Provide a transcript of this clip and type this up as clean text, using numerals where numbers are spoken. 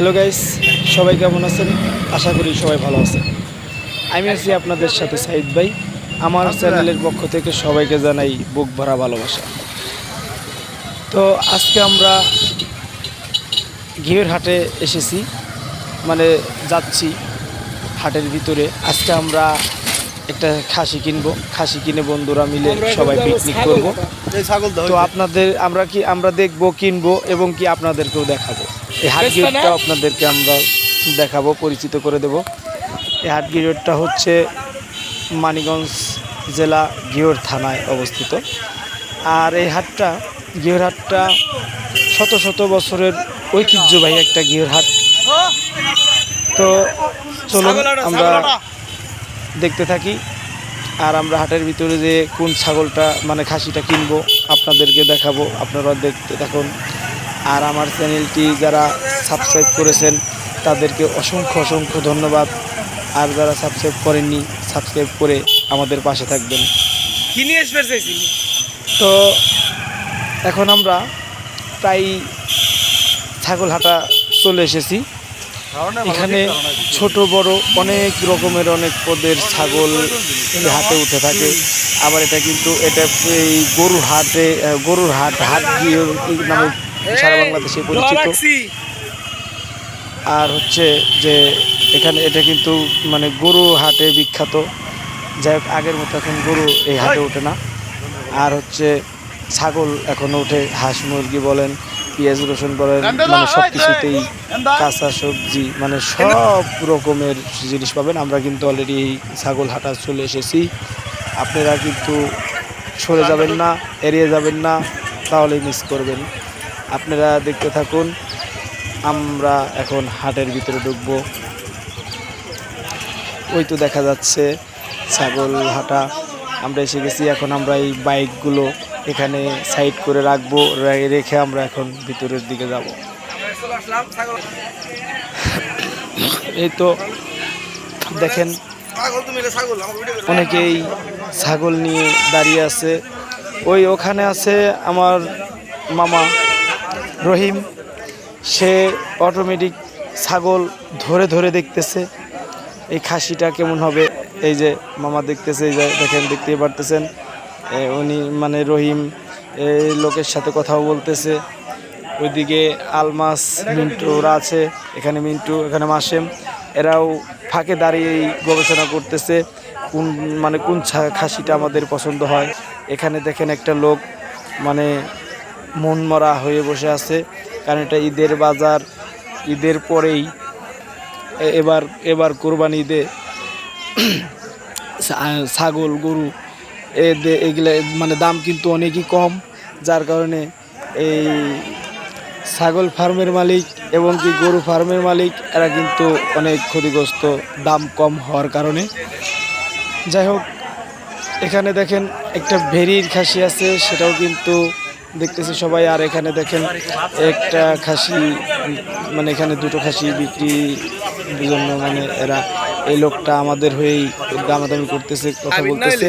Hello guys, সবাই কেমন আছেন? আশা করি সবাই ভালো আছেন। আমি আছি আপনাদের সাথে সাইদ ভাই। আমার চ্যানেলের পক্ষ থেকে সবাইকে জানাই বুক ভরা ভালোবাসা। তো আজকে আমরা ঘিওর হাটে এসেছি, মানে যাচ্ছি হাটের ভিতরে। আজকে আমরা একটা খাসি কিনবো, খাসি কিনে বন্ধুরা মিলে সবাই পিকনিক করব। তো আমরা দেখবো, কিনবো এবং কি আপনাদেরকেও দেখাবো। এই হাট গিরটা আপনাদেরকে আমরা দেখাবো, পরিচিত করে দেব। এই হাট গিরটা হচ্ছে মানিকগঞ্জ জেলা ঘিওর থানায় অবস্থিত। আর এই হাটটা, ঘিওর হাটটা শত শত বছরের ঐতিহ্যবাহী একটা ঘিওর হাট। তো চলুন আমরা দেখতে থাকি। আর আমরা হাটের ভিতরে যে কোন ছাগলটা মানে খাসিটা কিনবো আপনাদেরকে দেখাবো, আপনারা দেখতে থাকুন। আর আমার চ্যানেলটি যারা সাবস্ক্রাইব করেছেন তাদেরকে অসংখ্য অসংখ্য ধন্যবাদ। আর যারা সাবস্ক্রাইব করেননি, সাবস্ক্রাইব করে আমাদের পাশে থাকবেন। তো এখন আমরা প্রায় ছাগল হাটা চলে এসেছি। এখানে ছোট বড় অনেক রকমের অনেক পদের ছাগল হাটে উঠে থাকে। আবার এটা কিন্তু এটা এই গরুর হাট গিয়ে নামে সারা বাংলাদেশে পরিচিত। আর হচ্ছে যে এখানে এটা কিন্তু মানে গরু হাটে বিখ্যাত। যাই হোক, আগের মতো এখন গরু এই হাটে ওঠে না। আর হচ্ছে ছাগল এখনও ওঠে, হাঁস মুরগি বলেন, পেঁয়াজ রসুন বলেন, মানে সব কিছুতেই কাঁচা সবজি মানে সব রকমের জিনিস পাবেন। আমরা কিন্তু অলরেডি এই ছাগল হাটা চলে এসেছি। আপনারা কিন্তু সরে যাবেন না, এড়িয়ে যাবেন না, তাহলেই মিস করবেন। আপনারা দেখতে থাকুন। আমরা এখন হাটের ভিতরে ঢুকবো। ওই তো দেখা যাচ্ছে ছাগল হাটা। আমরা এসে গেছি। এখন আমরা এই বাইকগুলো এখানে সাইড করে রাখবো, রেখে আমরা এখন ভিতরের দিকে যাব। এই তো দেখেন অনেকেই ছাগল নিয়ে দাঁড়িয়ে আছে। ওখানে আছে আমার মামা রহিম, সে অটোমেটিক ছাগল ধরে ধরে দেখতেছে এই খাসিটা কেমন হবে। এই যে মামা দেখতেছে, এই যে দেখেন, দেখতেই পারতেছেন উনি মানে রহিম এই লোকের সাথে কথাও বলতেছে। ওইদিকে আলমাস, মিন্টু ওরা আছে, এখানে মিন্টু, এখানে মাসেম, এরাও ফাঁকে দাঁড়িয়েই গবেষণা করতেছে কোন খাসিটা আমাদের পছন্দ হয়। এখানে দেখেন একটা লোক মানে মন মরা হয়ে বসে আছে, কারণ এটা ঈদের বাজার। ঈদের পরেই এবার কোরবানি ঈদে ছাগল গরু এগুলো মানে দাম কিন্তু অনেকই কম, যার কারণে এই ছাগল ফার্মের মালিক এবং কি গরু ফার্মের মালিক এরা কিন্তু অনেক ক্ষতিগ্রস্ত দাম কম হওয়ার কারণে। যাই হোক, এখানে দেখেন একটা ভেরির খাসি আছে, সেটাও কিন্তু দেখতেছি সবাই। আর এখানে দেখেন একটা খাসি, মানে এখানে দুটো খাসি বিক্রি জন্য মানে এরা, এই লোকটা আমাদের হয়েই দামাদামি করতেছে, কথা বলতেছে।